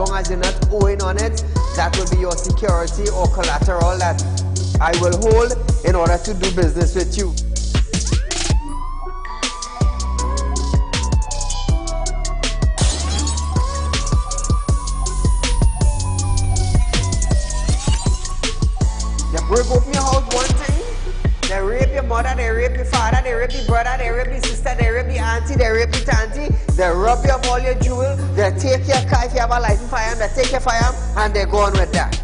long as you're not owing on it, that will be your security or collateral that I will hold in order to do business with you. You break open your house one time, they rape your mother, they rape your father, they rape your brother, they rape your sister, they rape your auntie, they rape your auntie, they rob you of all your jewels, they take your car if you have a license firearm, they take your firearm and they go on with that.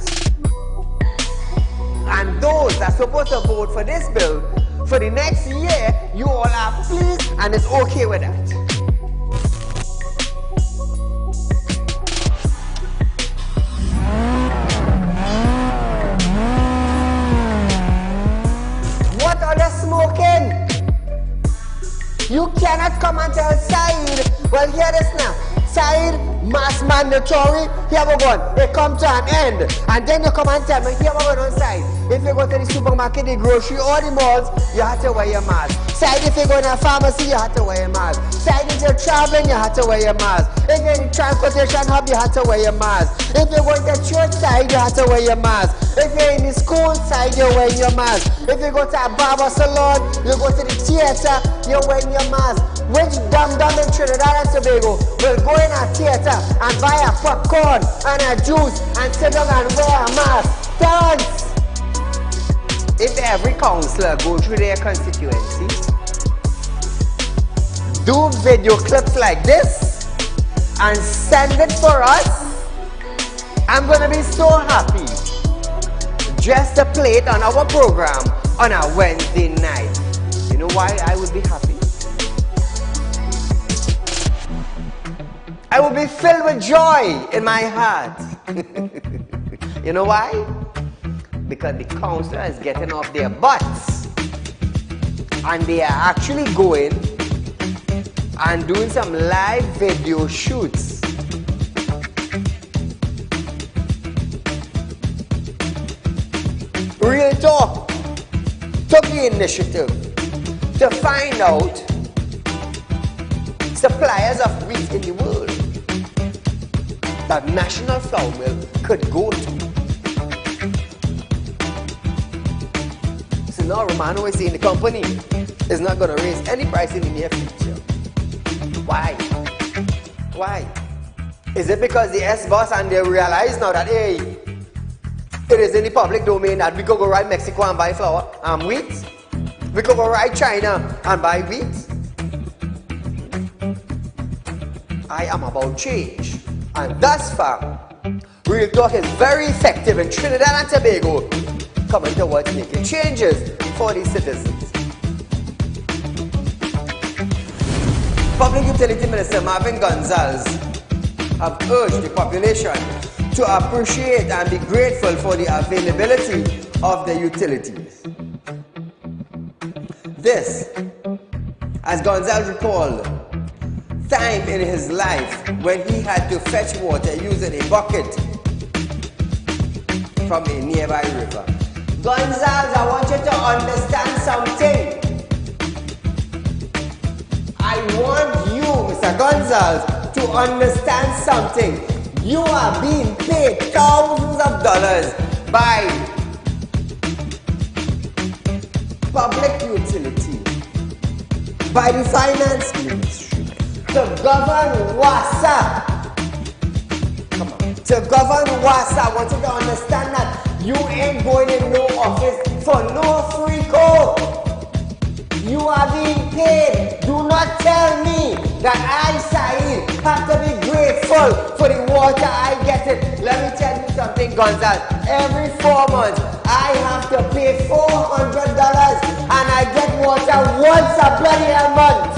And those that are supposed to vote for this bill, for the next year, you all are pleased and it's okay with that. What are they smoking? You cannot come and tell Saieed, well hear this now, Saieed, mass mandatory, here we go, it come to an end. And then you come and tell me, here we go on Saieed. If you go to the supermarket, the grocery, or the malls, you have to wear your mask. Saieed, if you go to a pharmacy, you have to wear your mask. Saieed, if you're traveling, you have to wear your mask. If you're in the transportation hub, you have to wear your mask. If you're going to church side, you have to wear your mask. If you're in the school side, you're wearing your mask. If you go to a barber salon, you go to the theater, you're wearing your mask. Which dum-dum in Trinidad and Tobago will go in a theater and buy a popcorn and a juice and sit down and wear a mask? Dance! If every councillor go through their constituency, do video clips like this and send it for us, I'm gonna be so happy just to play it on our program on a Wednesday night. You know why I would be happy? I will be filled with joy in my heart. You know why? Because the councillor is getting off their butts and they are actually going and doing some live video shoots. Real Talk took the initiative to find out suppliers of wheat in the world that National Flour Mill could go to. So now Romano is saying the company is not going to raise any price in the near future. Why? Why? Is it because the S-boss and they realize now that, hey, it is in the public domain that we could go right Mexico and buy flour and wheat? We could go right China and buy wheat? I am about change. And thus far, Real Talk is very effective in Trinidad and Tobago, coming towards making changes for the citizens. Public Utility Minister Marvin Gonzalez have urged the population to appreciate and be grateful for the availability of the utilities. This, as Gonzalez recalled, time in his life when he had to fetch water using a bucket from a nearby river. Gonzalez, I want you to understand something. I want you, Mr. Gonzalez, to understand something. You are being paid thousands of dollars by public utility, by the finance ministry, to govern WASA. Come on. To govern WASA, I want you to understand that you ain't going in no office for no free code. You are being paid. Do not tell me that I, Saieed, have to be grateful for the water I get it. Let me tell you something, Gonzalez. Every 4 months, I have to pay $400 and I get water once a bloody month.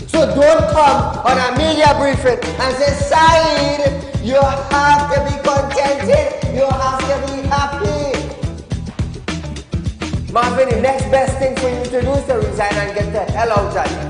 So don't come on a media briefing and say, Saieed, you have to be contented. You have to be happy. Marvin, the next best thing for you to do is to resign and get the hell out of here.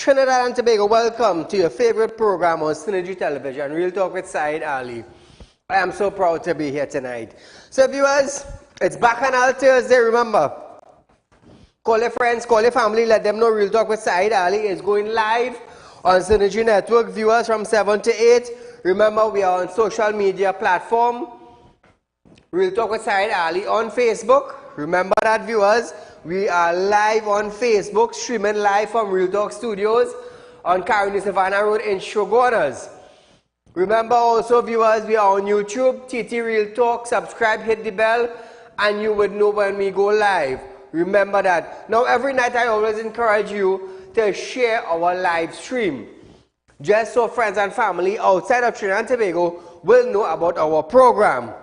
Trinidad and Tobago, welcome to your favorite program on Synergy Television, Real Talk with Saieed Ali. I am so proud to be here tonight. So viewers, it's Bacchanal Thursday, remember. Call your friends, call your family, let them know Real Talk with Saieed Ali is going live on Synergy Network. Viewers from 7 to 8. Remember, we are on social media platform. Real Talk with Saieed Ali on Facebook. Remember that, viewers. We are live on Facebook, streaming live from Real Talk Studios on CARICOM Savannah Road in Shogunas. Remember also, viewers, we are on YouTube, TT Real Talk. Subscribe, hit the bell, and you would know when we go live. Remember that. Now, every night I always encourage you to share our live stream, just so friends and family outside of Trinidad and Tobago will know about our program.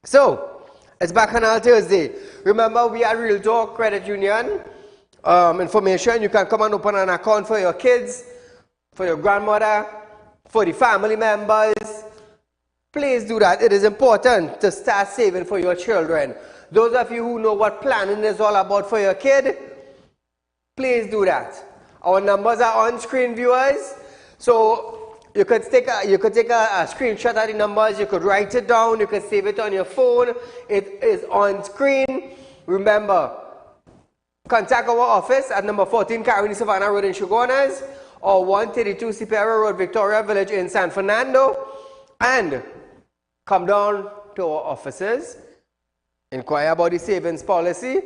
So, it's Bacchanal Thursday. Remember, we are Real Talk Credit Union. Information, you can come and open an account for your kids, for your grandmother, for the family members. Please do that. It is important to start saving for your children. Those of you who know what planning is all about for your kid, please do that. Our numbers are on screen, viewers. So you could take a screenshot of the numbers, you could write it down, you could save it on your phone. It is on screen. Remember, contact our office at number 14 CARICOM Savannah Road in Shogunas or 132 Superior Road, Victoria Village in San Fernando, and come down to our offices, inquire about the savings policy,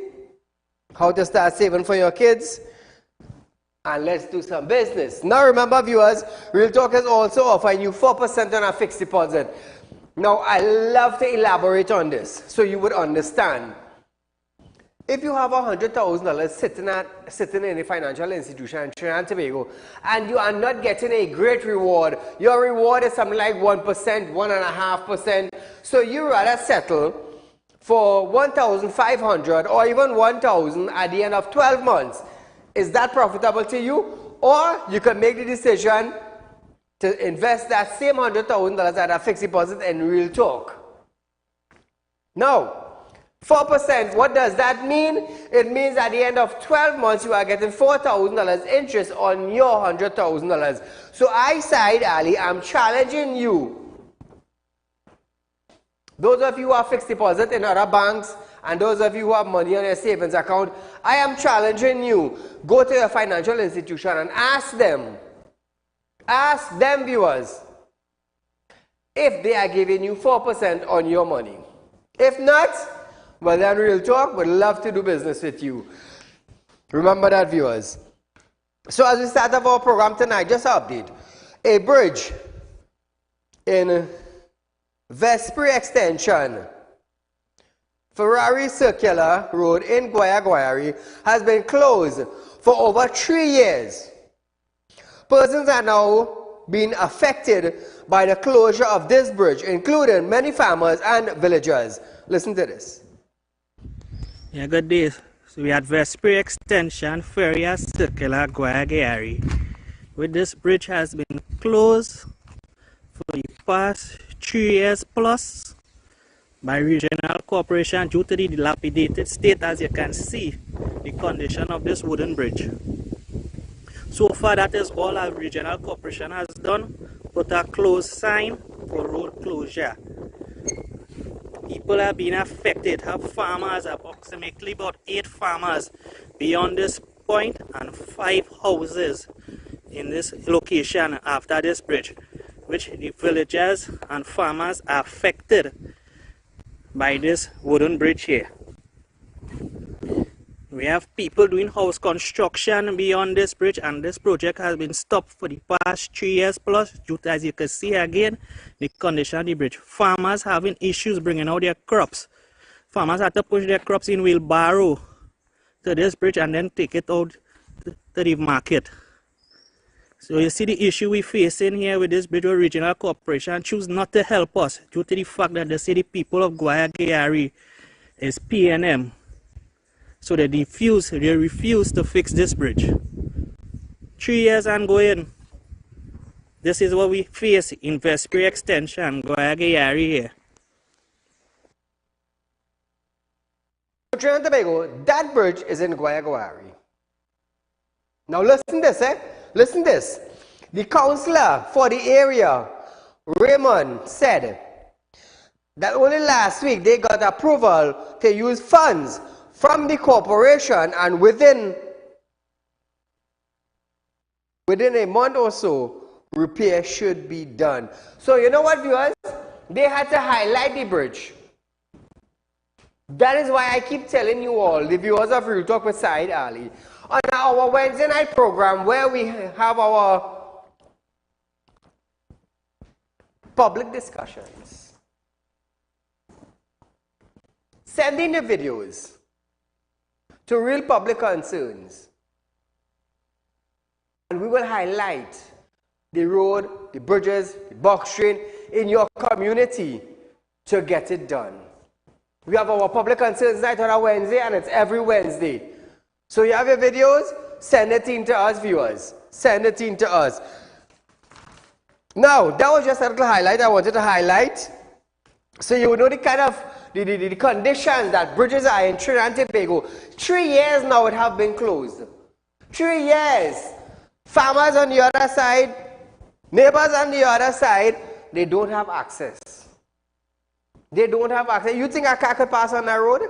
how to start saving for your kids, and let's do some business. Now remember, viewers, Real Talk is also offering you 4% on a fixed deposit. Now, I love to elaborate on this so you would understand. If you have $100,000 sitting in a financial institution in Trinidad and Tobago, and you are not getting a great reward, your reward is something like 1%, 1.5%, so you rather settle for 1,500 or even 1,000 at the end of 12 months. Is that profitable to you? Or you can make the decision to invest that same $100,000 at a fixed deposit in Real Talk. Now, 4%, what does that mean? It means at the end of 12 months, you are getting $4,000 interest on your $100,000. So I, Saieed Ali, am challenging you. Those of you who have fixed deposit in other banks, and those of you who have money on your savings account, I am challenging you. Go to your financial institution and ask them, viewers, if they are giving you 4% on your money. If not, well, then Real Talk would love to do business with you. Remember that, viewers. So as we start off our program tonight, just an update. A bridge in Vespri Extension, Ferrari Circular Road in Guayagüari has been closed for over 3 years. Persons are now being affected by the closure of this bridge, including many farmers and villagers. Listen to this. Yeah, good day. So we had Vespri Extension, Ferrari Circular, Guayagüari. With this bridge has been closed for the past 3 years plus by regional corporation due to the dilapidated state. As you can see, the condition of this wooden bridge. So far, that is all our regional corporation has done. Put a closed sign for road closure. People are being affected. Have farmers, approximately about 8 farmers beyond this point, and 5 houses in this location after this bridge, which the villagers and farmers are affected by this wooden bridge here. We have people doing house construction beyond this bridge, and this project has been stopped for the past 3 years plus due to, as you can see again, the condition of the bridge. Farmers having issues bringing out their crops. Farmers have to push their crops in wheelbarrow to this bridge and then take it out to the market. So you see the issue we're facing here with this bridge. Where regional corporation choose not to help us due to the fact that they say the people of Guayagüari is PNM. So they refuse to fix this bridge. 3 years and going. This is what we face in Vespri Extension, Guayagüari here. Trinidad and Tobago, that bridge is in Guayagüari. Now listen this, Listen this. The councillor for the area, Raymond, said that only last week they got approval to use funds from the corporation, and within a month or so, repair should be done. So you know what, viewers? They had to highlight the bridge. That is why I keep telling you all, the viewers of Real Talk with Saieed Ali, on our Wednesday night program where we have our public discussions. Send in the videos to Real Public Concerns, and we will highlight the road, the bridges, the box train in your community to get it done. We have our public concerns night on a Wednesday, and it's every Wednesday. So you have your videos, send it in to us, viewers. Send it in to us. Now, that was just a little highlight I wanted to highlight, so you would know the kind of the conditions that bridges are in Trinidad and Tobago. 3 years now it have been closed. 3 years. Farmers on the other side, neighbors on the other side, they don't have access. They don't have access. You think a car could pass on that road?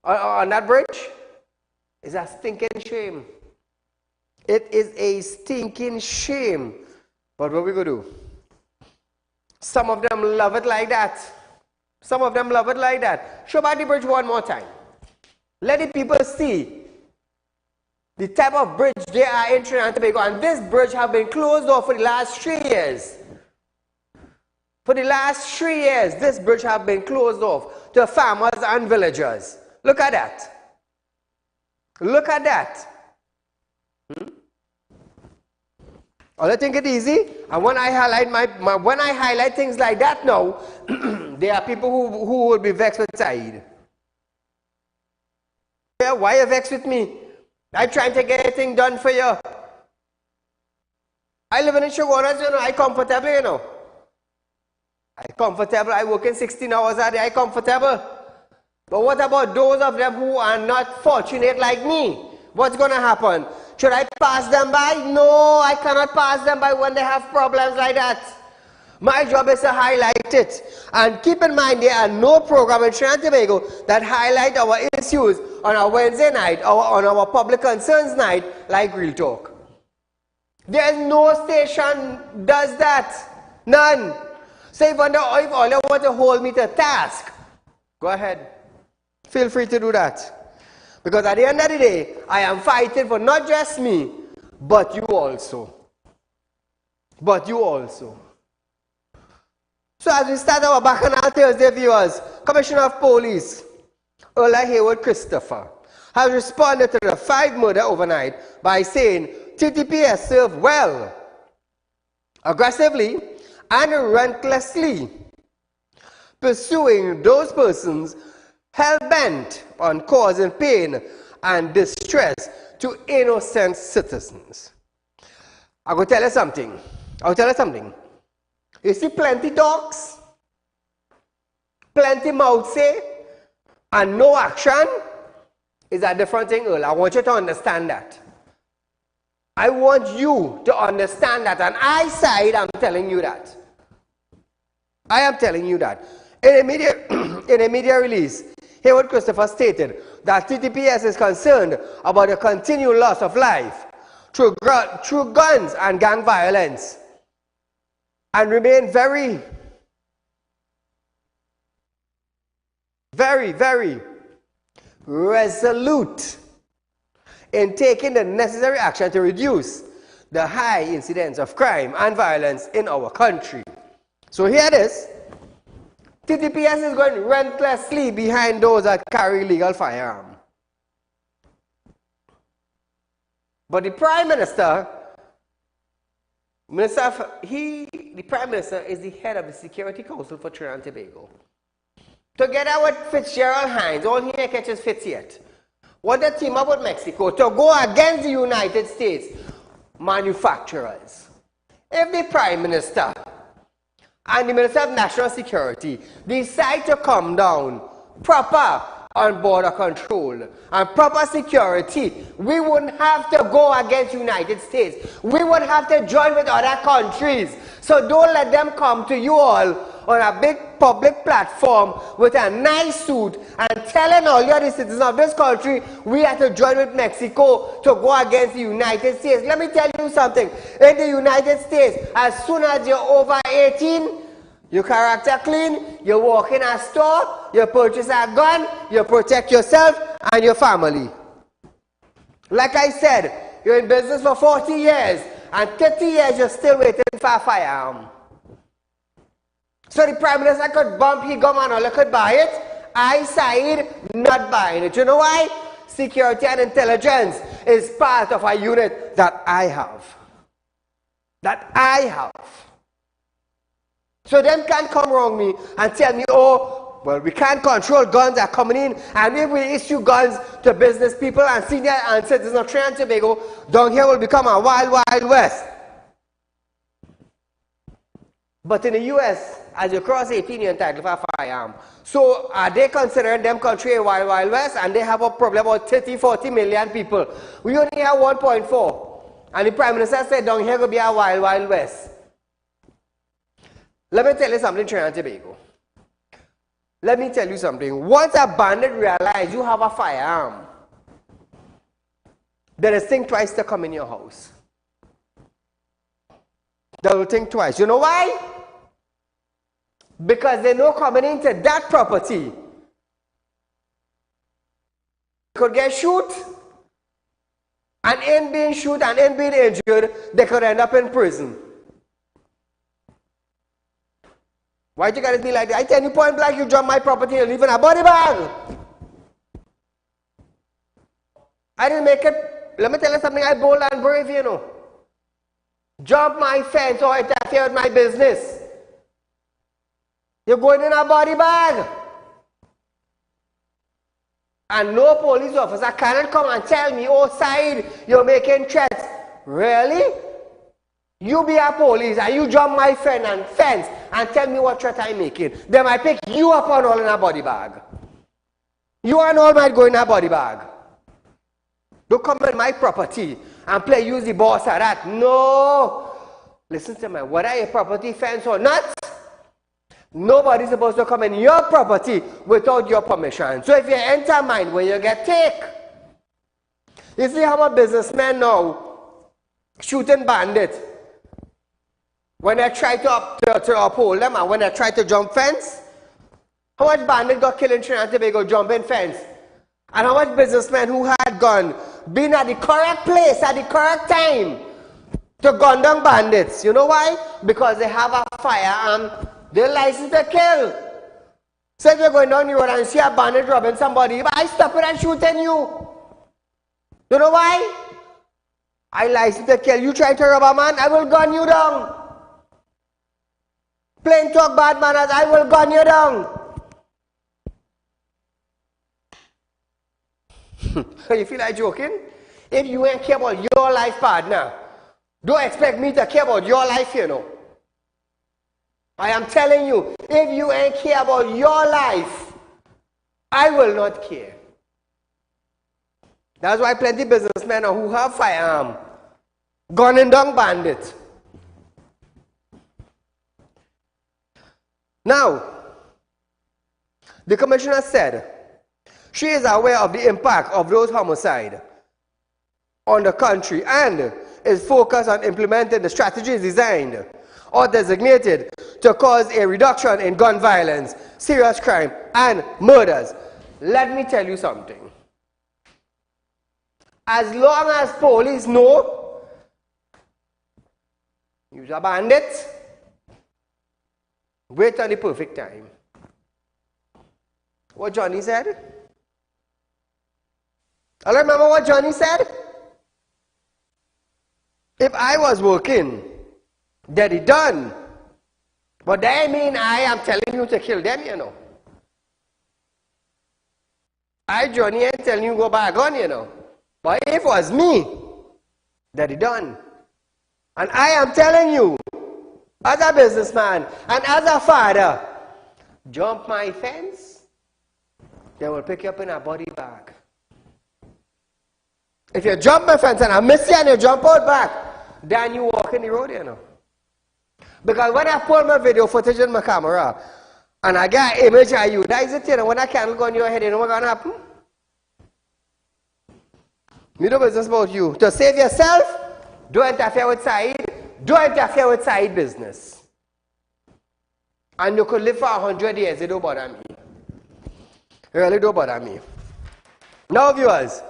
On that bridge? It's a stinking shame. It is a stinking shame. But what we gonna do? Some of them love it like that. Some of them love it like that. Show back the bridge one more time. Let the people see the type of bridge they are in Trinidad and Tobago. And this bridge has been closed off for the last 3 years. For the last 3 years, this bridge has been closed off to farmers and villagers. Look at that. Look at that. I think it easy. And when I highlight when I highlight things like that now, there are people who will be vexed with Saieed. Yeah, why are you vexed with me? I'm trying to get everything done for you. I live in Shogunas, you know, I'm comfortable, you know. I'm comfortable, I work in 16 hours a day, I'm comfortable. But what about those of them who are not fortunate like me? What's going to happen? Should I pass them by? No, I cannot pass them by when they have problems like that. My job is to highlight it. And keep in mind, there are no program in Trinidad and Tobago that highlight our issues on our Wednesday night or on our public concerns night like Real Talk. There is no station does that. None. So if all you want to hold me to task, go ahead. Feel free to do that. Because at the end of the day, I am fighting for not just me, but you also. But you also. So as we start our Bacchanal Thursday, viewers, Commissioner of Police, Ola Hayward Christopher, has responded to the 5 murder overnight by saying TTPS served well, aggressively, and relentlessly, pursuing those persons hell-bent on causing pain and distress to innocent citizens. I'm going to tell you something. I'll tell you something. You see plenty talks, plenty mouth say, and no action is a different thing, Earl. I want you to understand that. I want you to understand that, and I'm telling you that. I am telling you that. In a media release, Hayward Christopher stated that TTPS is concerned about the continued loss of life through guns and gang violence, and remain very, very, very resolute in taking the necessary action to reduce the high incidence of crime and violence in our country. So here it is. TTPS is going relentlessly behind those that carry illegal firearms. But the Prime Minister, the Prime Minister is the head of the Security Council for Trinidad and Tobago. Together with Fitzgerald Hines, all he catches Fitz yet, want to team up with Mexico to go against the United States manufacturers. If the Prime Minister and the Minister of National Security decide to come down proper on border control and proper security, we wouldn't have to go against the United States. We would have to join with other countries. So don't let them come to you all on a big public platform with a nice suit and telling all you the citizens of this country we have to join with Mexico to go against the United States. Let me tell you something. In the United States, as soon as you're over 18, your character clean, you walk in a store, you purchase a gun, you protect yourself and your family. Like I said, you're in business for 40 years and 30 years you're still waiting for a firearm. So the Prime Minister could bump his gum and all could buy it. I, Saieed, not buying it. You know why? Security and intelligence is part of a unit that I have. That I have. So them can't come around me and tell me, oh, well, we can't control guns that are coming in, and if we issue guns to business people and senior and citizens of Trinidad and Tobago, down here will become a wild, wild west. But in the US, as you cross 18, you're entitled for a firearm. So are they considering them country a wild, wild west, and they have a problem about 30, 40 million people? We only have 1.4. And the Prime Minister said down here will be a wild, wild west. Let me tell you something, Trinidad and Tobago. Let me tell you something. Once a bandit realizes you have a firearm, they will think twice to come in your house. They will think twice. You know why? Because they know coming into that property could get shot, and in being shot and in being injured, they could end up in prison. Why you gotta be like that? I tell you point blank, you jump my property and leave in a body bag. I didn't make it. Let me tell you something, I bold and brave, you know. Jump my fence or interfere with my business. You're going in a body bag. And no police officer cannot come and tell me, oh, Saeed, you're making threats. Really? You be a police and you jump my fence and tell me what threat I'm making. Then I pick you up and all in a body bag. You and all might go in a body bag. Don't come in my property and play use the boss or that. No. Listen to me. Whether your property fence or not, nobody's supposed to come in your property without your permission. So if you enter mine, where you get take. You see how a businessman now shooting bandits when they try to uphold them and when they try to jump fence. How much bandit got killed in Trinidad and Tobago jumping fence? And how much businessmen who had gone, been at the correct place at the correct time to gun down bandits. You know why? Because they have a firearm, they're licensed to kill. So if you're going down the road and see a bandit robbing somebody, I stop it and shooting you. You know why? I licensed to kill. You try to rob a man, I will gun you down. Plain talk bad manners, I will gun you down. You feel like joking? If you ain't care about your life, partner, don't expect me to care about your life, you know. I am telling you, if you ain't care about your life, I will not care. That's why plenty of businessmen who have firearm, gunning down bandits. Now, the commissioner said she is aware of the impact of those homicides on the country and is focused on implementing the strategies designed or designated to cause a reduction in gun violence, serious crime, and murders. Let me tell you something. As long as police know you're a bandit, wait on the perfect time. What Johnny said? I remember what Johnny said. If I was working, that it done. But that mean I am telling you to kill them, you know. I, Johnny, ain't telling you go buy a gun, you know. But if it was me, that it done. And I am telling you, as a businessman and as a father, jump my fence, they will pick you up in a body bag. If you jump my fence and I miss you and you jump out back, then you walk in the road, you know. Because when I pull my video footage in my camera and I get an image of you, that is it, you know. When I can't go on your head, you know what's going to happen? You know business about you. To save yourself, don't interfere with Saeed. Don't interfere with Saeed business. And you could live for 100 years, it don't bother me. It really don't bother me. Now, viewers,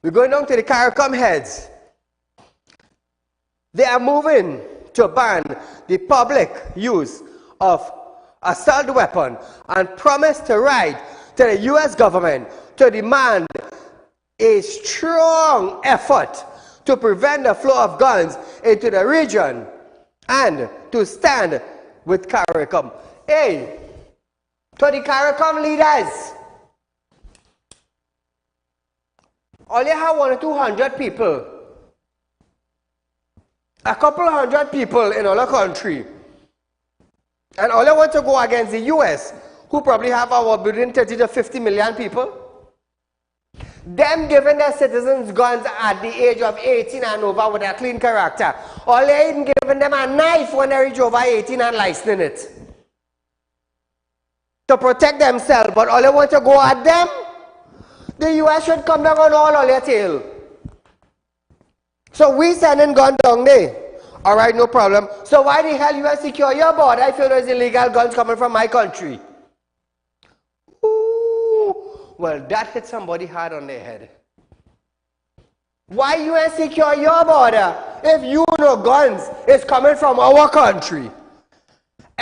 we're going down to the CARICOM heads. They are moving to ban the public use of assault weapon and promise to write to the U.S. government to demand a strong effort to prevent the flow of guns into the region and to stand with CARICOM. Hey, to the CARICOM leaders, all you have 100 or 200 people, a couple hundred people in our country, and all you want to go against the U.S., who probably have about between 30 to 50 million people, them giving their citizens guns at the age of 18 and over with a clean character. All they even giving them a knife when they reach over 18 and licensing it to protect themselves. But all they want to go at them, the U.S. should come down on all your tail. So we sending gun down there. All right, no problem. So why the hell U.S. secure your border if you know there's illegal guns coming from my country? Well, that hit somebody hard on their head. Why you ain't secure your border if you know guns is coming from our country?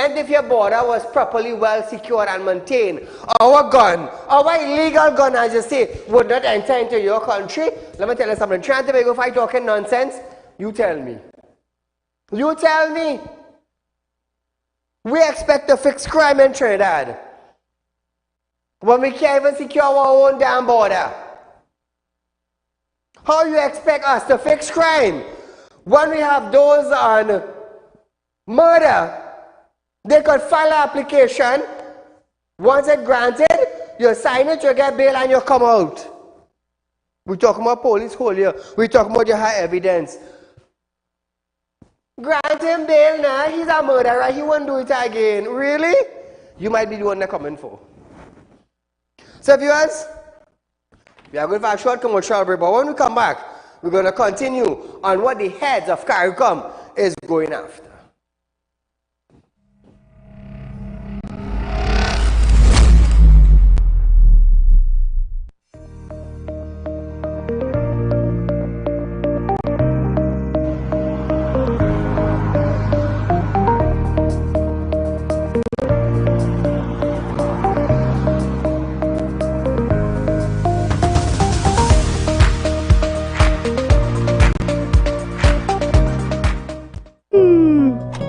and if your border was properly well secured and maintained, our illegal gun, as you say, would not enter into your country. Let me tell you something. Trying to make a fight talking nonsense. You tell me. You tell me. We expect to fix crime in Trinidad when we can't even secure our own damn border. How you expect us to fix crime when we have those on murder? They could file an application. Once it's granted, you sign it, you get bail, and you come out. We're talking about police hold here. We're talking about you have evidence. Grant him bail now. He's a murderer. He won't do it again. Really? You might be the one they're coming for. So viewers, we are going for a short commercial break, but when we come back, we're going to continue on what the heads of CARICOM is going after.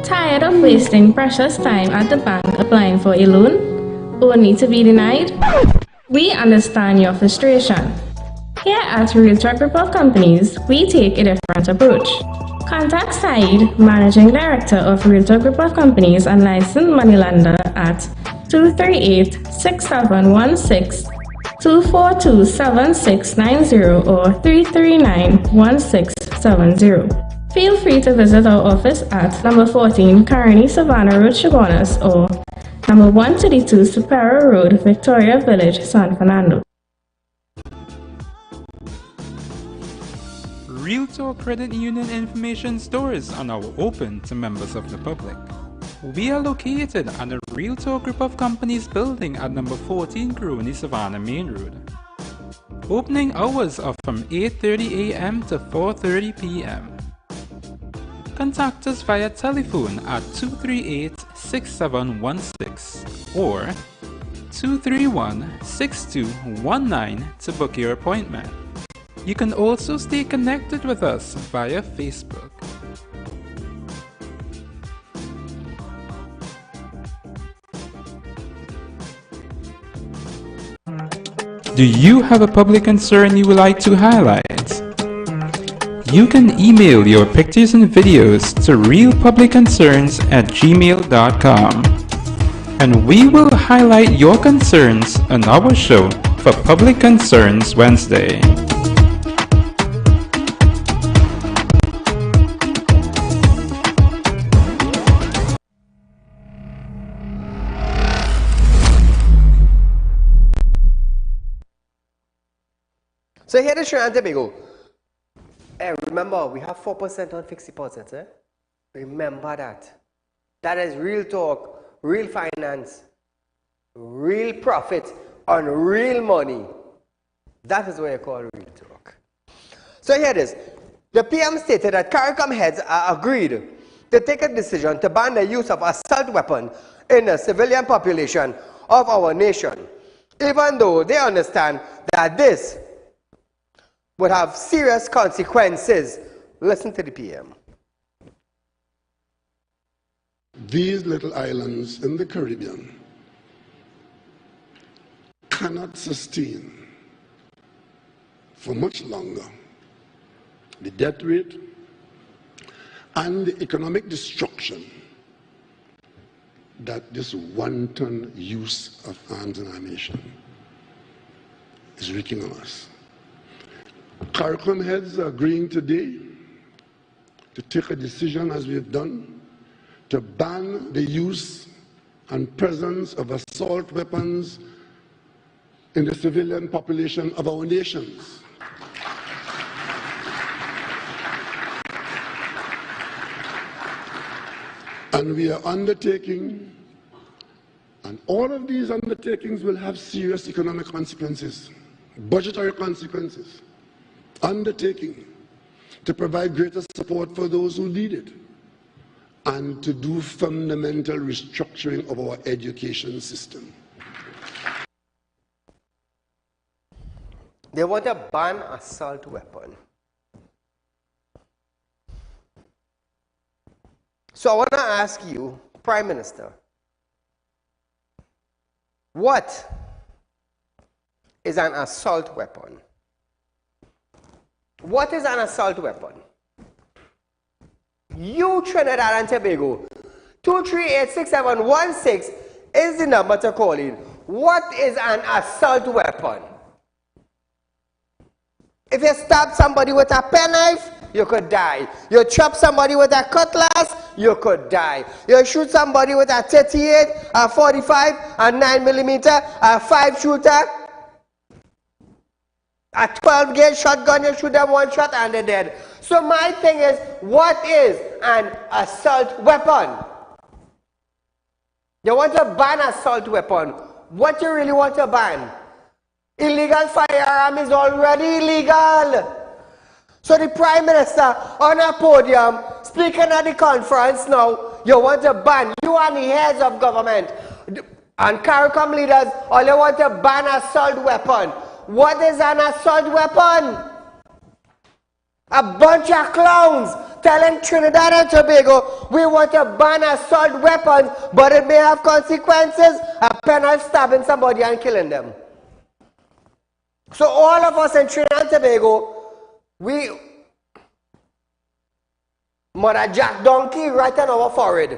Tired of wasting precious time at the bank applying for a loan, only to be denied? We understand your frustration. Here at Realtalk Group of Companies, we take a different approach. Contact Saieed, Managing Director of Realtalk Group of Companies and licensed moneylender at 238-6716, 242-7690 or 339-1670. Feel free to visit our office at number 14 Carney Savannah Road, Chabonas, or number 132 Superior Road, Victoria Village, San Fernando. Realtalk Credit Union information stores are now open to members of the public. We are located at the Realtalk Group of Companies building at number 14 Carney Savannah Main Road. Opening hours are from 8:30 a.m. to 4:30 p.m. Contact us via telephone at 238-6716 or 231-6219 to book your appointment. You can also stay connected with us via Facebook. Do you have a public concern you would like to highlight? You can email your pictures and videos to realpublicconcerns@gmail.com, and we will highlight your concerns on our show for Public Concerns Wednesday. So here is Trinidad and Tobago. Remember, we have 4% on fixed deposits. Remember that. That is real talk, real finance, real profit on real money. That is what you call real talk. So here it is. The PM stated that CARICOM heads are agreed to take a decision to ban the use of assault weapon in the civilian population of our nation, even though they understand that this would have serious consequences. Listen to the PM. These little islands in the Caribbean cannot sustain for much longer the death rate and the economic destruction that this wanton use of arms in our nation is wreaking on us. CARICOM heads are agreeing today to take a decision, as we have done, to ban the use and presence of assault weapons in the civilian population of our nations. And we are undertaking, and all of these undertakings will have serious economic consequences, budgetary consequences. Undertaking to provide greater support for those who need it. and to do fundamental restructuring of our education system. They want to ban assault weapon. So I want to ask you, Prime Minister, what is an assault weapon? What is an assault weapon? You, Trinidad and Tobago, 2386716 is the number to call in. What is an assault weapon? If you stab somebody with a penknife, you could die. You chop somebody with a cutlass, you could die. You shoot somebody with a 38, a 45, a 9mm, a 5-shooter, a 12-gauge shotgun, you shoot them one shot and they're dead. So my thing is, what is an assault weapon? You want to ban assault weapon. What you really want to ban? Illegal firearm is already illegal. So the Prime Minister on a podium, speaking at the conference now, you want to ban, you and the heads of government and CARICOM leaders, all you want to ban assault weapon. What is an assault weapon? A bunch of clowns telling Trinidad and Tobago we want to ban assault weapons, but it may have consequences, a penal stabbing somebody and killing them. So all of us in Trinidad and Tobago, we Mother Jack Donkey right on our forehead.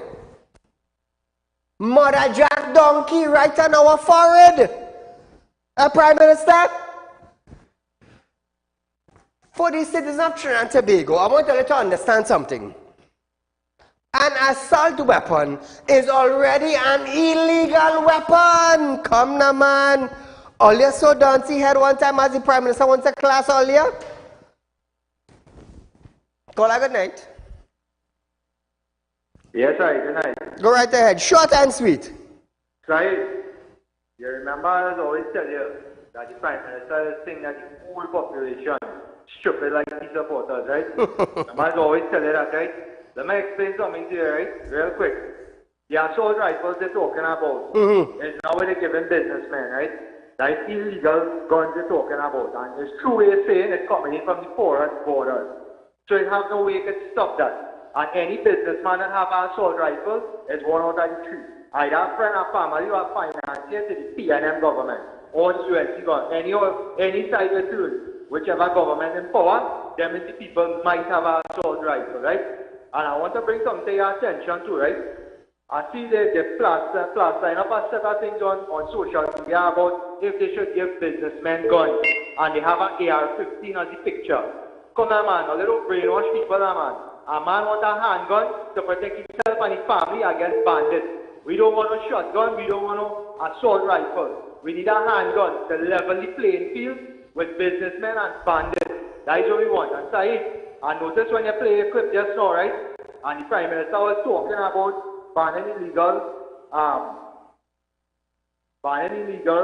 Mother Jack Donkey right on our forehead. Prime Minister, for the citizens of Trinidad and Tobago, I want you to understand something. An assault weapon is already an illegal weapon. Come now, man. All you so dancey head one time as the Prime Minister wants a class all year. Call her good night. Yes, sir. Good night. Go right ahead. Short and sweet. Saieed, you remember I always tell you that the Prime Minister is saying that the whole population stupid like pizza porters, right? Remember I always tell you that, right? Let me explain something to you, right? Real quick. The assault rifles they're talking about is now what they're giving businessmen, right? That is illegal guns they're talking about. And it's true way of saying it's coming in from the forest borders. So you have no way you can stop that. And any businessman that have an assault rifle is one out of the three. Either a friend or family or financier to the PNM government or the UNC government. Any side of it, whichever government in power, them is the people might have an assault rifle, right? And I want to bring something to your attention too, right? I see the plastering up a set of things on social media about if they should give businessmen guns and they have an AR-15 as the picture. Come on, man, a little brainwash people, man. A man wants a handgun to protect himself and his family against bandits. We don't want a shotgun, we don't want no assault rifle. We need a handgun to level the playing field with businessmen and bandits. That is what we want. And Saeed, I noticed when you play a clip just now, right? And the Prime Minister was talking about banning illegal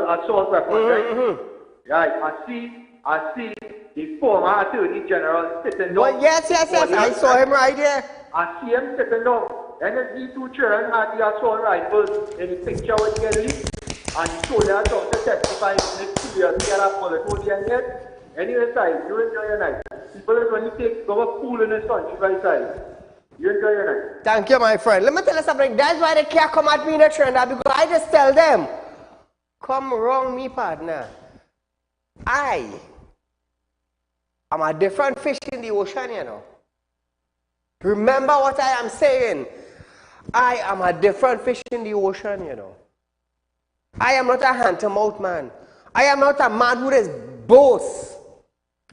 assault weapons, right? Right, I see the former Attorney General sitting down. Well, yes, I saw him right here. I see him sitting down. And these two children had the assault rifles in the picture when they get leaked. And he told them to testify in the studio to get a bullet hole in their head. Anyway, Saeed, you enjoy your night. People are going to take over fool in this country, right, Saeed? You enjoy your night. Thank you, my friend. Let me tell you something. That's why they can't come at me in the Trinidad, because I just tell them, come wrong me, partner. I am a different fish in the ocean, you know. Remember what I am saying. I am a different fish in the ocean, you know. I am not a hand-to-mouth man. I am not a man who is boast.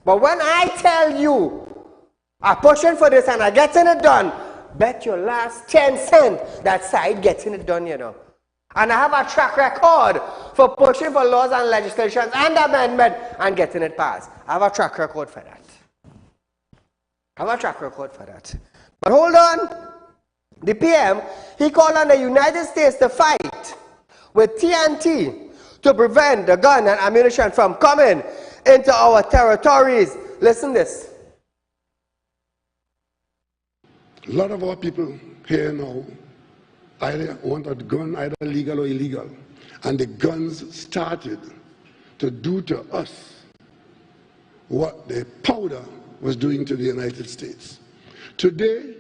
But when I tell you, I'm pushing for this and I'm getting it done, bet your last 10 cents that side getting it done, you know. And I have a track record for pushing for laws and legislations and amendment and getting it passed. I have a track record for that. But hold on. The PM, he called on the United States to fight with TNT to prevent the gun and ammunition from coming into our territories. Listen this. A lot of our people here now, either want a gun, either legal or illegal, and the guns started to do to us what the powder was doing to the United States. Today,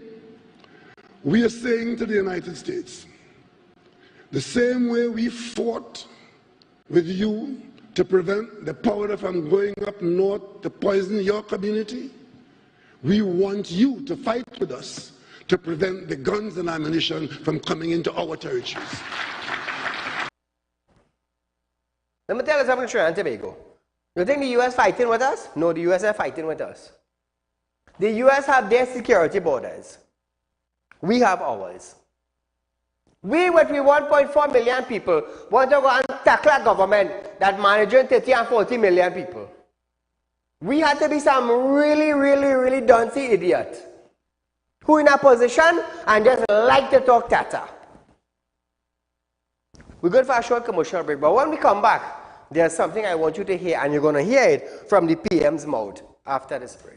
we are saying to the United States, the same way we fought with you to prevent the powder from going up north to poison your community, we want you to fight with us to prevent the guns and ammunition from coming into our territories. Let me tell you something, Trinidad and Tobago. You think the U.S. fighting with us? No, the U.S. are fighting with us. The U.S. have their security borders. We have ours. We, with 1.4 million people, want to go and tackle a government that manages 30 and 40 million people. We had to be some really, really, really duncy idiot who in a position and just like to talk tata. We're going for a short commercial break, but when we come back, there's something I want you to hear, and you're going to hear it from the PM's mouth after this break.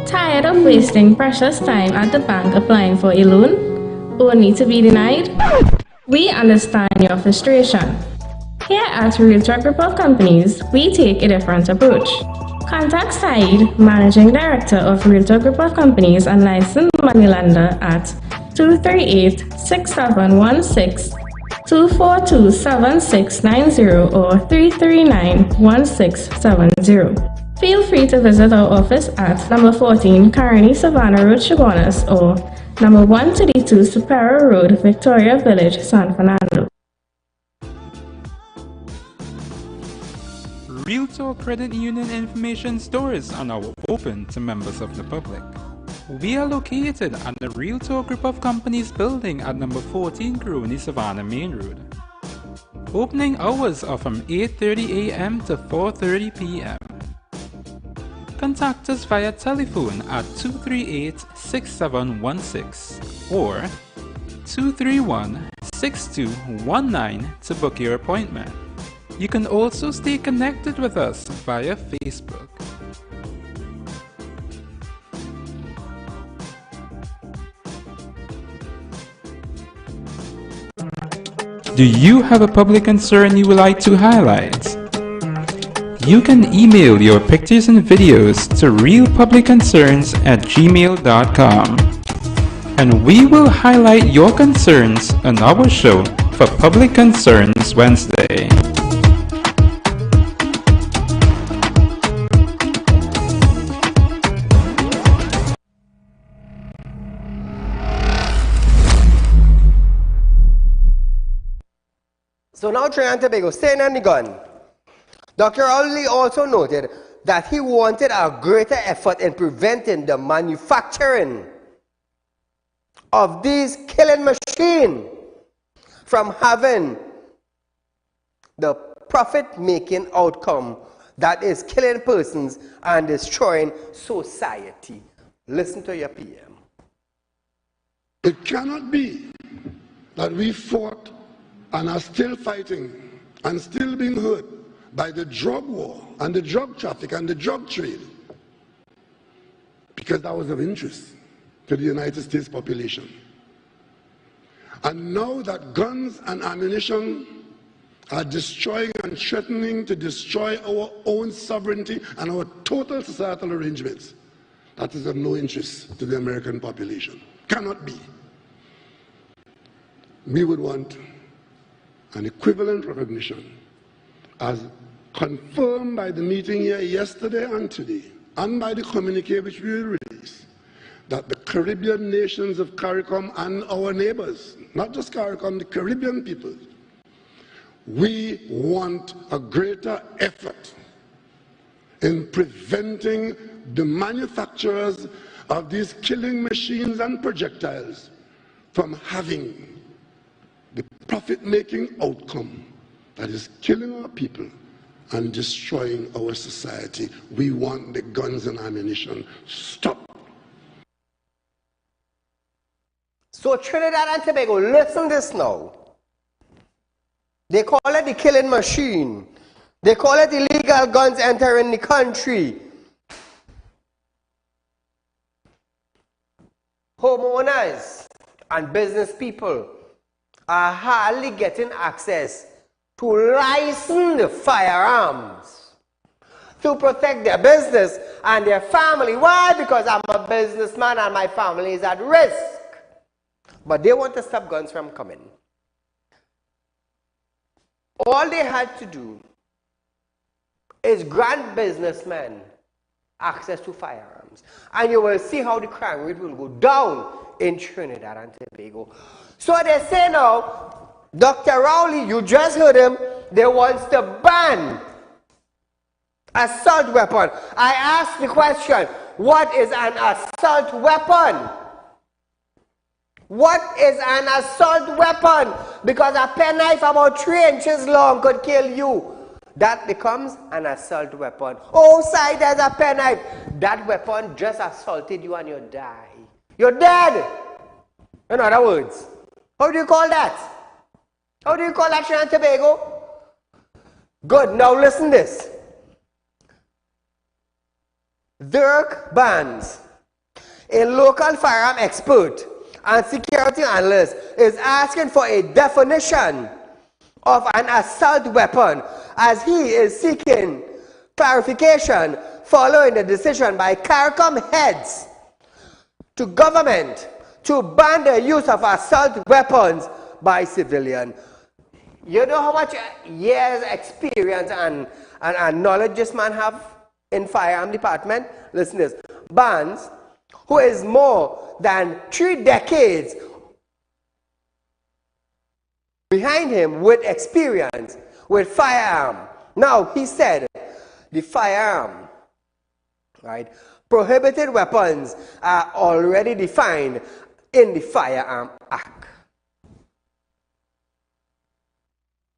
Tired of wasting precious time at the bank applying for a loan, only to be denied? We understand your frustration. Here at Realtalk Group of Companies, we take a different approach. Contact Saieed, Managing Director of Realtalk Group of Companies and licensed moneylender at 238-6716, 242-7690 or 339-1670. Feel free to visit our office at number 14 Caroni Savannah Road, Chaguanas, or number 132 Superior Road, Victoria Village, San Fernando. Realtalk Credit Union information stores are now open to members of the public. We are located at the Realtalk Group of Companies building at number 14 Caroni Savannah Main Road. Opening hours are from 8:30 a.m. to 4:30 p.m. Contact us via telephone at 238-6716 or 231-6219 to book your appointment. You can also stay connected with us via Facebook. Do you have a public concern you would like to highlight? You can email your pictures and videos to realpublicconcerns@gmail.com, and we will highlight your concerns on our show for Public Concerns Wednesday. So now Trinidad and Tobago, staying on the gun. Dr. Ali also noted that he wanted a greater effort in preventing the manufacturing of these killing machines from having the profit-making outcome that is killing persons and destroying society. Listen to your PM. It cannot be that we fought and are still fighting and still being hurt by the drug war and the drug traffic and the drug trade, because that was of interest to the United States population. And now that guns and ammunition are destroying and threatening to destroy our own sovereignty and our total societal arrangements, that is of no interest to the American population. Cannot be. We would want an equivalent recognition, as confirmed by the meeting here yesterday and today, and by the communique which we will release, that the Caribbean nations of CARICOM and our neighbors, not just CARICOM, the Caribbean people, we want a greater effort in preventing the manufacturers of these killing machines and projectiles from having profit-making outcome that is killing our people and destroying our society. We want the guns and ammunition. Stop. So Trinidad and Tobago, listen this now. They call it the killing machine. They call it illegal guns entering the country. Homeowners and business people are hardly getting access to licensed firearms to protect their business and their family. Why? Because I'm a businessman and my family is at risk. But they want to stop guns from coming. All they had to do is grant businessmen access to firearms. And you will see how the crime rate will go down in Trinidad and Tobago. So they say now, Dr. Rowley, you just heard him, they want to ban assault weapon. I asked the question, what is an assault weapon? What is an assault weapon? Because a penknife about 3 inches long could kill you. That becomes an assault weapon. Outside there's a penknife. That weapon just assaulted you and you die. You're dead. In other words, how do you call that? How do you call that, Trinidad and Tobago? Good. Now listen this. Dirk Barnes, a local firearm expert and security analyst, is asking for a definition of an assault weapon as he is seeking clarification following the decision by CARICOM heads to government to ban the use of assault weapons by civilians. You know how much years experience and knowledge this man have in firearm department? Listen to this. Barnes, who is more than 3 decades behind him with experience with firearm. Now, he said the firearm, right, prohibited weapons are already defined in the Firearm Act.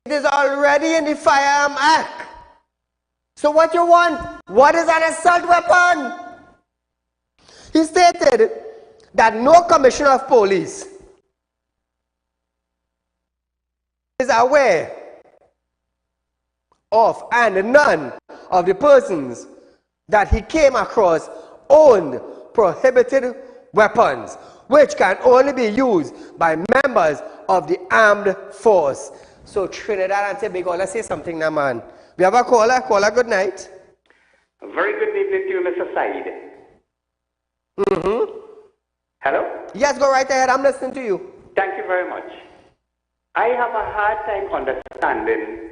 It is already in the Firearm Act. So what you want? What is an assault weapon? He stated that no commissioner of police is aware of, and none of the persons that he came across owned prohibited weapons, which can only be used by members of the armed force. So Trinidad and Tobago, let's say something now, man. We have a caller. Caller, good night. A very good evening to you, Mr. Saeed. Hello? Yes, go right ahead. I'm listening to you. Thank you very much. I have a hard time understanding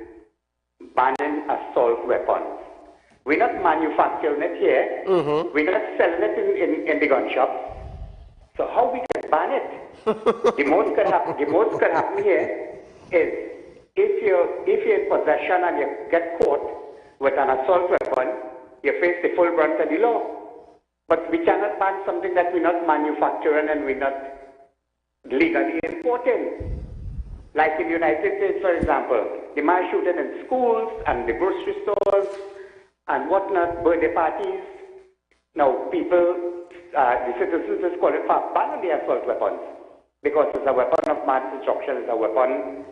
banning assault weapons. We're not manufacturing it here. We're not selling it in the gun shops. So how we can ban it? The most could happen here is if you're in possession and you get caught with an assault weapon, you face the full brunt of the law. But we cannot ban something that we're not manufacturing and we're not legally importing. Like in the United States, for example, the man shooting in schools and the grocery stores and whatnot, birthday parties. Now people, the citizens just call it for banning the assault weapons because it's a weapon of mass destruction, it's a weapon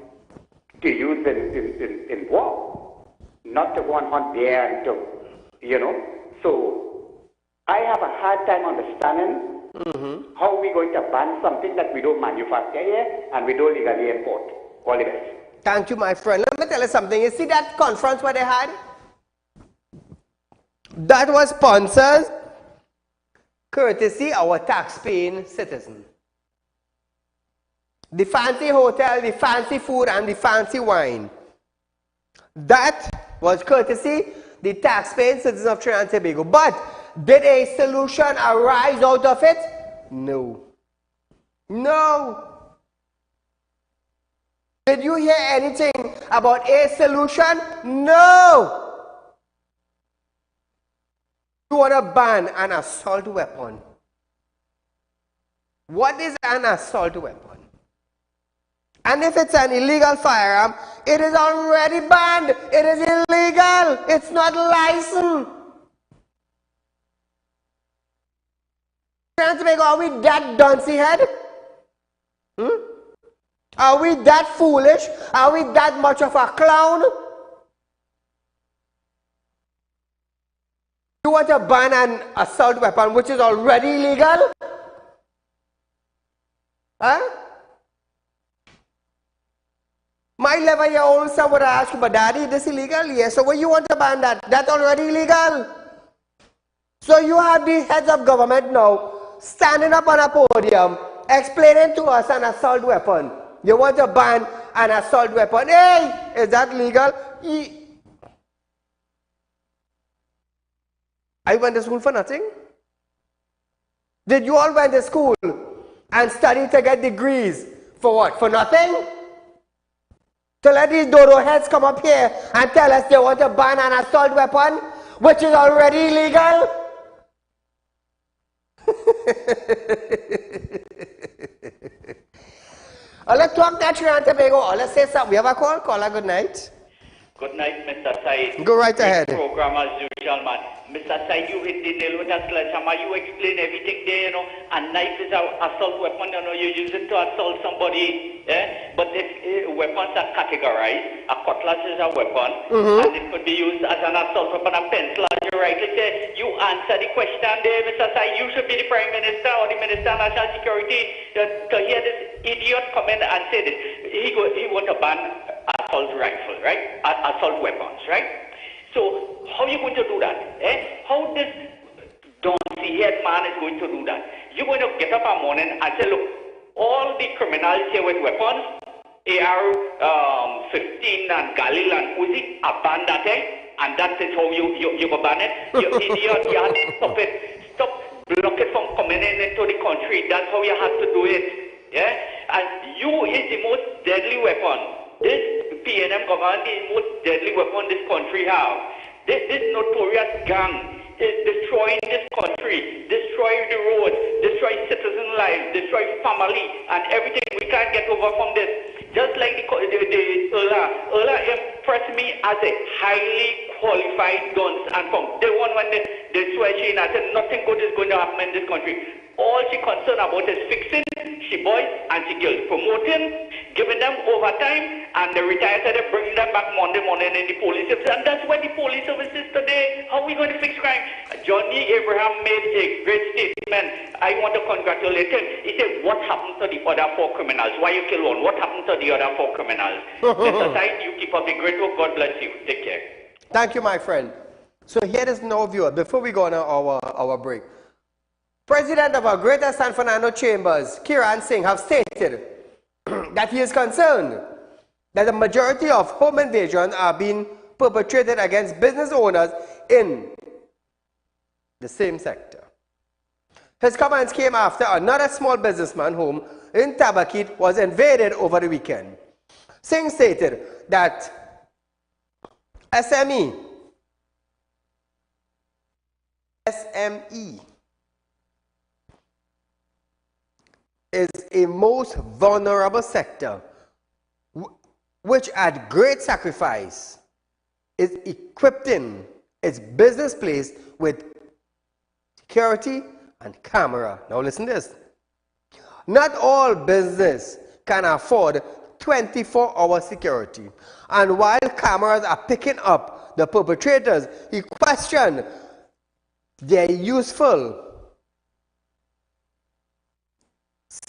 to use in war, not to go and hunt there and to, you know. So I have a hard time understanding how we're going to ban something that we don't manufacture here and we don't legally import. All the best. Thank you, my friend. Let me tell you something. You see that conference where they had? That was sponsored courtesy our tax-paying citizen. The fancy hotel, the fancy food, and the fancy wine. That was courtesy the tax-paying citizens of Trinidad and Tobago. But did a solution arise out of it? No. No. Did you hear anything about a solution? No. You want to ban an assault weapon. What is an assault weapon? And if it's an illegal firearm, it is already banned. It is illegal. It's not licensed. Are we that duncy head? Are we that foolish? Are we that much of a clown? You want to ban an assault weapon which is already illegal? Huh? My 11-year-old son would ask you, but daddy, this is illegal? Yes, so why you want to ban that? That's already illegal. So you have the heads of government now standing up on a podium explaining to us an assault weapon. You want to ban an assault weapon. Hey, is that legal? I went to school for nothing? Did you all went to school and study to get degrees? For what? For nothing? To let these dodo heads come up here and tell us they want to ban an assault weapon, which is already illegal? Let's talk that Trinidad and Tobago. Let's say something. We have a call. Caller, good night. Good night, Mr. Said. Go right ahead. Program as usual, man. Mr. Said, you hit the nail with a sledgehammer. You explain everything there, you know. A knife is an assault weapon, you know. You use it to assault somebody. Yeah? But if weapons are categorized, a cutlass is a weapon, and it could be used as an assault weapon, a pencil, as you rightly say. You answer the question there, Mr. Said. You should be the Prime Minister or the Minister of National Security to hear this idiot come in and say this. He want to ban assault rifle, right? Assault weapons, right? So how are you going to do that? How this donkey head man is going to do that? You're going to get up a morning and say, look, all the criminals here with weapons, AR-15 and Galil and Uzi, are banned that, and that is how you go ban it. You idiot, you have to stop it. Stop block it from coming into the country. That's how you have to do it. Yeah? And you is the most deadly weapon. This PNM government is the most deadly weapon this country have. This notorious gang is destroying this country, destroying the roads, destroying citizen lives, destroying family and everything. We can't get over from this. Just like the Erla impressed me as a highly qualified guns, and from day one when they swear she I said nothing good is going to happen in this country. All she concerned about is fixing she boys and she girls, promoting, giving them overtime, and the retired they bring them back Monday morning in the police service. And that's why the police service is today. How are we going to fix crime? Johnny Abraham made a great statement. I want to congratulate him. He said, what happened to the other 4 criminals? Why you kill one? What happened to the other 4 criminals? Mr. Said, you keep up the great work. God bless you. Take care. Thank you, my friend. So here is no viewer. Before we go on our break, President of our Greater San Fernando Chambers, Kiran Singh, have stated that he is concerned that the majority of home invasions are being perpetrated against business owners in the same sector. His comments came after another small businessman home in Tabakit was invaded over the weekend. Singh stated that SME is a most vulnerable sector which at great sacrifice is equipping its business place with security and camera. Now listen to this. Not all business can afford 24-hour security. And while cameras are picking up the perpetrators, he questioned their useful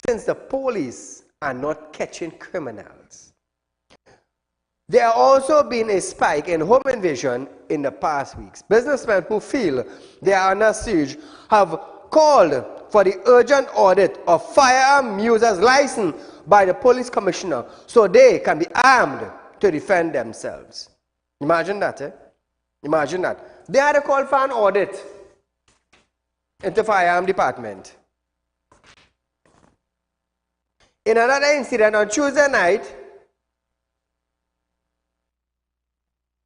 since the police are not catching criminals. There has also been a spike in home invasion in the past weeks. Businessmen who feel they are under siege have called for the urgent audit of firearm users licensed by the police commissioner so they can be armed to defend themselves. Imagine that, eh? Imagine that. They had a call for an audit into firearm department. In another incident on Tuesday night,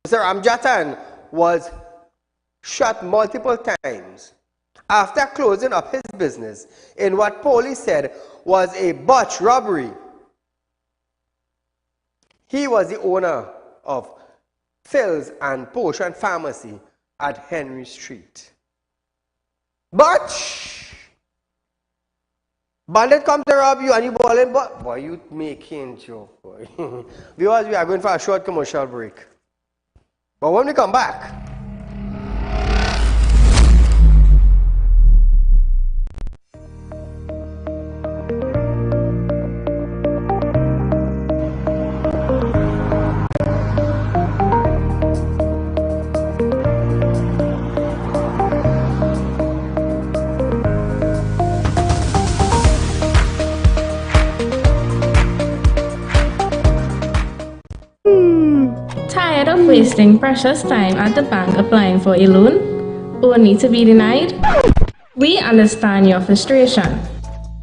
Mr. Ramjatan was shot multiple times after closing up his business in what police said was a botched robbery. He was the owner of Phil's and Potion Pharmacy at Henry Street. But bandit come to rob you and you balling, but boy, you making joke, boy. Viewers, we are going for a short commercial break. But when we come back, Tired of wasting precious time at the bank applying for a loan, only to be denied? We understand your frustration.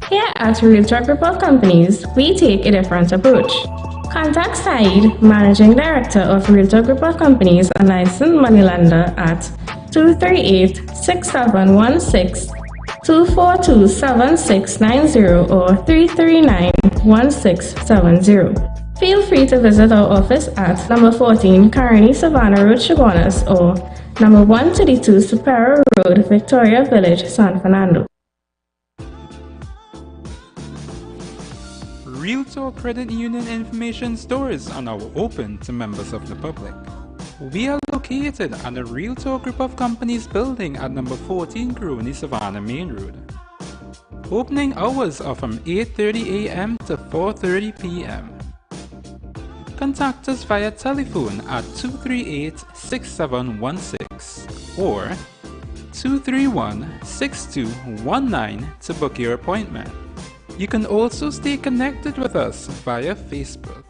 Here at Realtor Group of Companies, we take a different approach. Contact Saieed, Managing Director of Realtor Group of Companies, a licensed moneylender at 238-6716, 242-7690 or 339-1670. Feel free to visit our office at number 14 Carney Savannah Road, Chaguanas, or number 132 Superior Road, Victoria Village, San Fernando. Realtor Credit Union information stores are now open to members of the public. We are located at the Realtor Group of Companies building at number 14 Crony Savannah Main Road. Opening hours are from 8:30 a.m. to 4:30 p.m. Contact us via telephone at 238-6716 or 231-6219 to book your appointment. You can also stay connected with us via Facebook.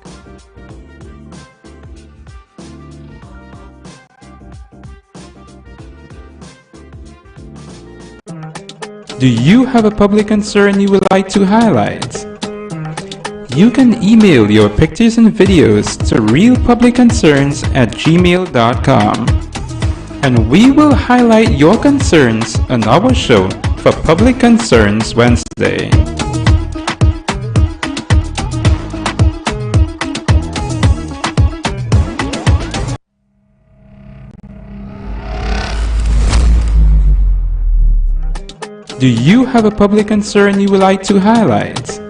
Do you have a public concern you would like to highlight? You can email your pictures and videos to realpublicconcerns@gmail.com, and we will highlight your concerns on our show for Public Concerns Wednesday. Do you have a public concern you would like to highlight?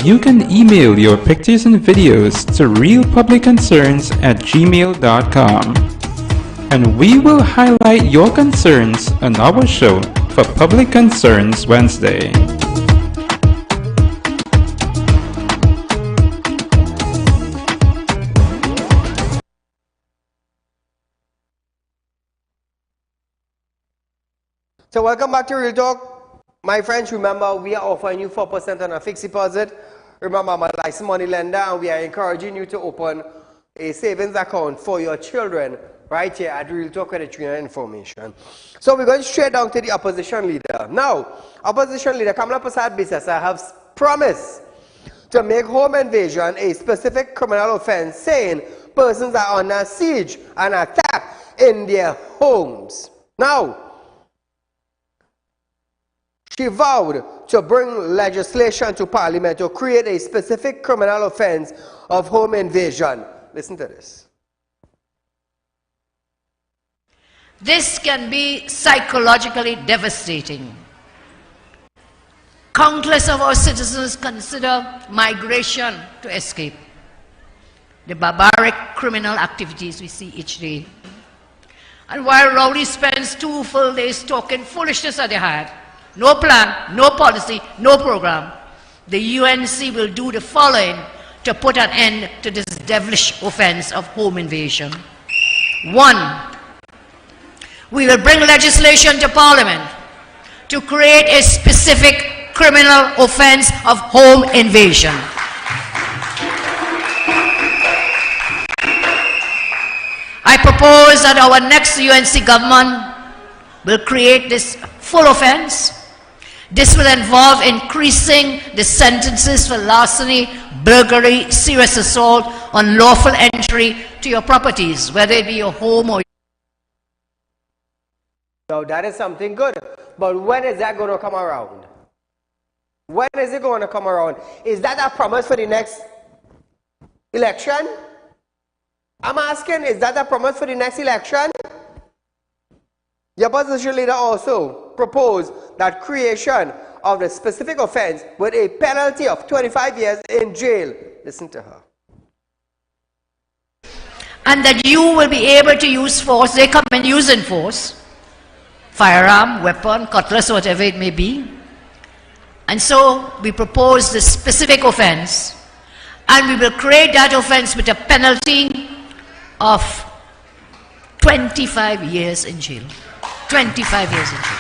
You can email your pictures and videos to realpublicconcerns@gmail.com, and we will highlight your concerns on our show for Public Concerns Wednesday. so welcome back to Real Talk. My friends, remember we are offering you 4% on a fixed deposit. Remember, I'm a licensed money lender and we are encouraging you to open a savings account for your children right here at Real Talk Credit Union Information. So we're going straight down to the opposition leader. Now, opposition leader Kamala Prasad Bisasa has promised to make home invasion a specific criminal offense, saying persons are under siege and attack in their homes. Now, she vowed to bring legislation to Parliament to create a specific criminal offense of home invasion. Listen to this. This can be psychologically devastating. Countless of our citizens consider migration to escape the barbaric criminal activities we see each day. And while Rowley spends 2 full days talking foolishness at the heart, no plan, no policy, no program, the UNC will do the following to put an end to this devilish offense of home invasion. 1. We will bring legislation to Parliament to create a specific criminal offense of home invasion. I propose that our next UNC government will create this full offense. This will involve increasing the sentences for larceny, burglary, serious assault, unlawful entry to your properties, whether it be your home or... So that is something good. But when is that going to come around? When is it going to come around? Is that a promise for the next election? I'm asking, is that a promise for the next election? The opposition leader also proposed that creation of the specific offense with a penalty of 25 years in jail. Listen to her. And that you will be able to use force. They come and use in force. Firearm, weapon, cutlass, whatever it may be. And so we propose this specific offense, and we will create that offense with a penalty of 25 years in jail. 25 years in jail.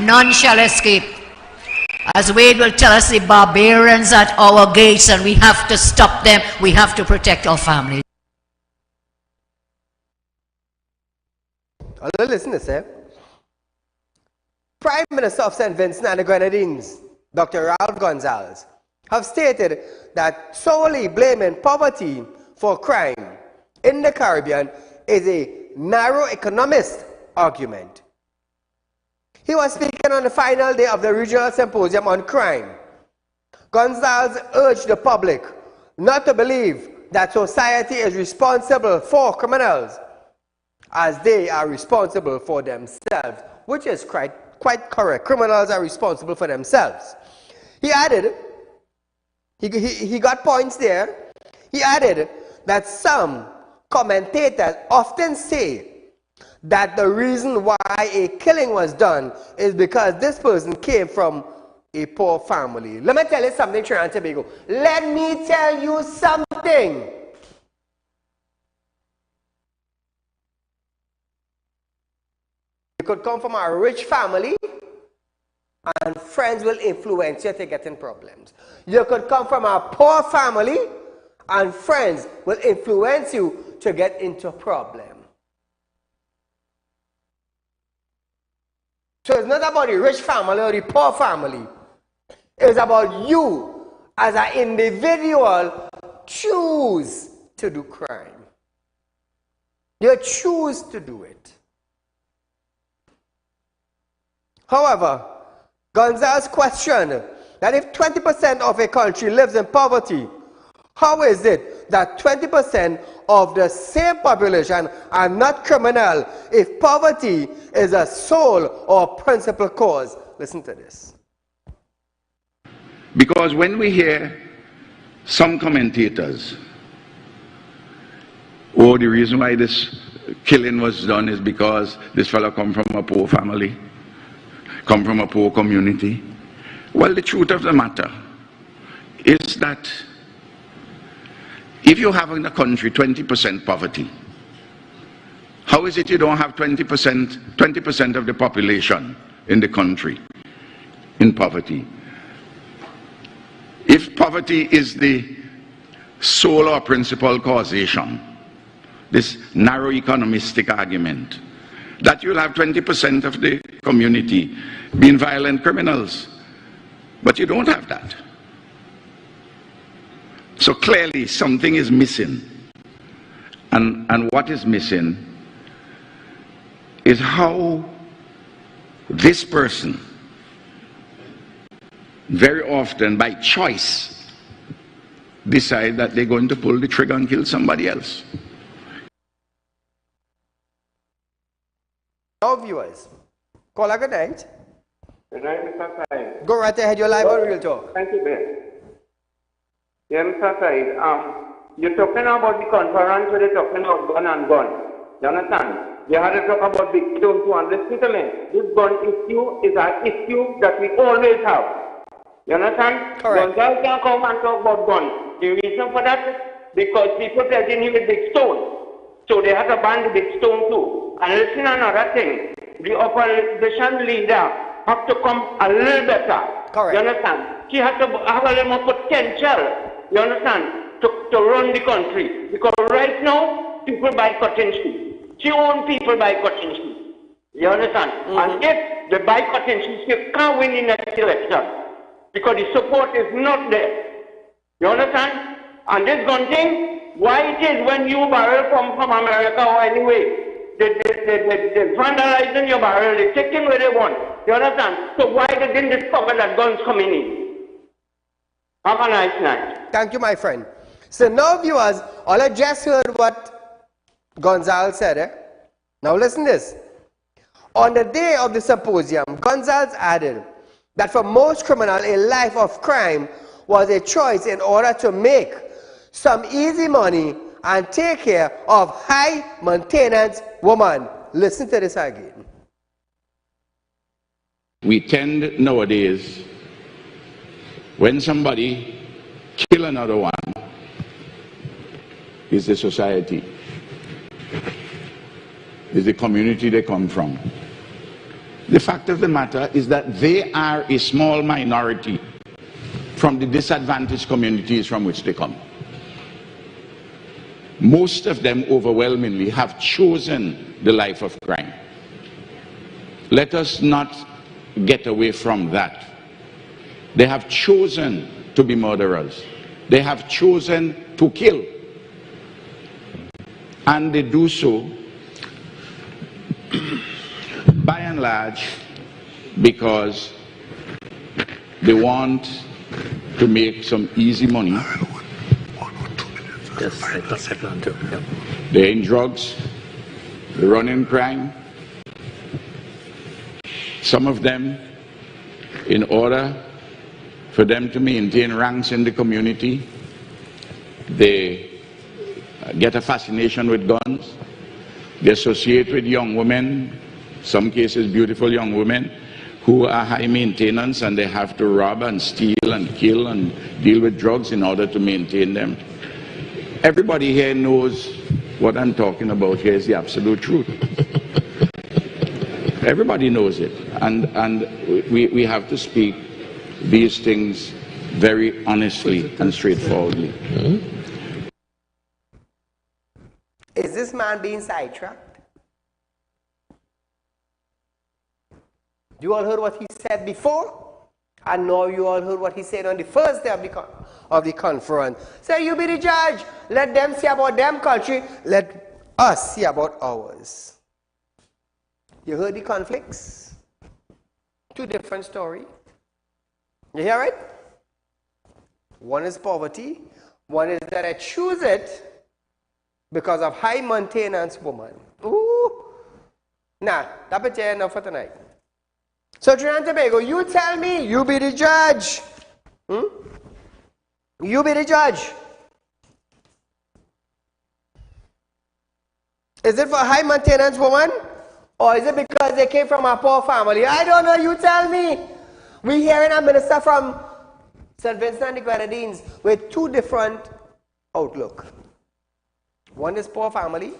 None shall escape. As Wade will tell us, the barbarians at our gates, and we have to stop them. We have to protect our families. Listen to this, Prime Minister of St. Vincent and the Grenadines, Dr. Ralph Gonsalves, have stated that solely blaming poverty for crime in the Caribbean is a narrow economist argument. He was speaking on the final day of the regional symposium on crime. Gonsalves urged the public not to believe that society is responsible for criminals, as they are responsible for themselves, which is quite correct. Criminals are responsible for themselves. He added, he got points there. He added that some commentators often say that the reason why a killing was done is because this person came from a poor family. Let me tell you something, Trinidad and Tobago. Let me tell you something. You could come from a rich family and friends will influence you to get in problems. You could come from a poor family and friends will influence you to get into a problem. So it's not about the rich family or the poor family. It's about you as an individual choose to do crime. You choose to do it. However, Gonsalves questioned that if 20% of a country lives in poverty, how is it that 20% of the same population are not criminal if poverty is a sole or principal cause? Listen to this. Because when we hear some commentators, oh, the reason why this killing was done is because this fellow come from a poor family, come from a poor community. Well, the truth of the matter is that if you have in a country 20% poverty, how is it you don't have 20% of the population in the country in poverty? If poverty is the sole or principal causation, this narrow economistic argument, that you'll have 20% of the community being violent criminals, but you don't have that. So clearly something is missing, and what is missing is how this person very often by choice decide that they're going to pull the trigger and kill somebody else. Now viewers, call good night. Good night, Mr. Said. Go right ahead, you're live on Real Talk. Thank you, Ben. Yeah, Mr. Said, you're talking about the conference where they're talking about gun and gun. You understand? They had to talk about big stone too, and listen to me. This gun issue is an issue that we always have. You understand? Correct. Gonzales can come and talk about guns. The reason for that is because people pelting him with big stone. So they had to ban the big stone too. And listen to another thing. The opposition leader have to come a little better. Correct. You understand? She has to have a little more potential. You understand? To run the country. Because right now, people buy cotton shoes. She owns people buy cotton shoes. You understand? And if they buy cotton shoes, she can't win in the next election. Because the support is not there. You understand? And this gun thing, why it is when you barrel from America or anyway, they're vandalizing your barrel, they're taking where they want. You understand? So why they didn't discover that guns coming in? Have a nice night. Thank you, my friend. So now, viewers, all I just heard what Gonzalez said. Now listen to this. On the day of the symposium, Gonzalez added that for most criminals, a life of crime was a choice in order to make some easy money and take care of high-maintenance women. Listen to this again. We tend nowadays, when somebody kill another one, is the society, is the community they come from. The fact of the matter is that they are a small minority from the disadvantaged communities from which they come. Most of them overwhelmingly have chosen the life of crime. Let us not get away from that. They have chosen to be murderers. They have chosen to kill. And they do so by and large because they want to make some easy money. Yes, I plan to. Yep. They're in drugs, they run in crime. Some of them, in order for them to maintain ranks in the community, they get a fascination with guns. They associate with young women, some cases beautiful young women, who are high maintenance, and they have to rob and steal and kill and deal with drugs in order to maintain them. Everybody here knows what I'm talking about here is the absolute truth. Everybody knows it, and we have to speak these things very honestly and straightforwardly. Is this man being sidetracked? You all heard what he said before, and now you all heard what he said on the first day of the conference. So you be the judge. Let them see about them country. Let us see about ours. You heard the conflicts? Two different stories. You hear it? One is poverty. One is that I choose it because of high maintenance woman. Ooh. Nah, that's it enough for tonight. So Trinidad and Tobago, you tell me, you be the judge. You be the judge. Is it for high maintenance woman? Or is it because they came from a poor family? I don't know, you tell me. We're hearing a minister from St. Vincent and the Grenadines with two different outlook. One is poor family,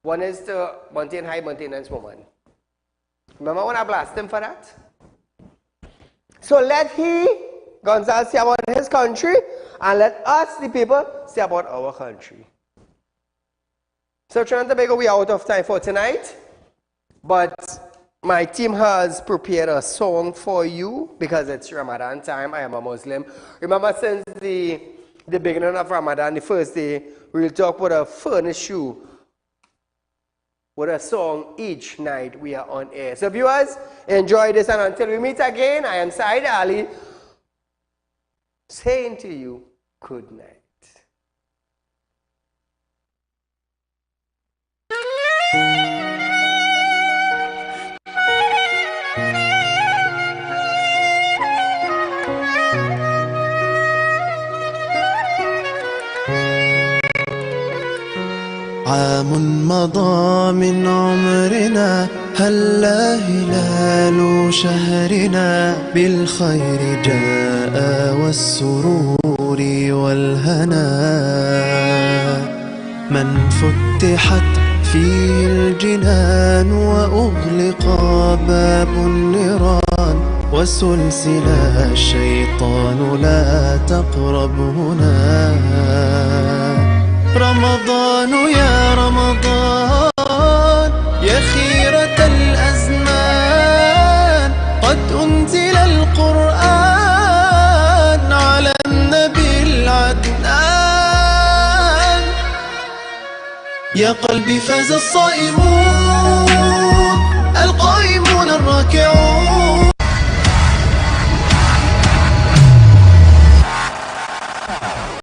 one is to maintain high maintenance woman. Remember when I blasted him for that? So let Gonzalez, say about his country, and let us, the people, say about our country. So Trinidad and Tobago, we are out of time for tonight, but my team has prepared a song for you because it's Ramadan time. I am a Muslim. Remember, since the beginning of Ramadan, the first day, we'll talk about a furnace shoe with a song each night we are on air. So viewers, enjoy this, and until we meet again, I am Saieed Ali saying to you good night. عام مضى من عمرنا هلا هلال شهرنا بالخير جاء والسرور والهنا من فتحت فيه الجنان وأغلق باب النيران وسلسل الشيطان لا تقرب هنا رمضان يا رمضان يا خيرة الأزمان قد أنزل القرآن على النبي العدنان يا قلبي فاز الصائمون القائمون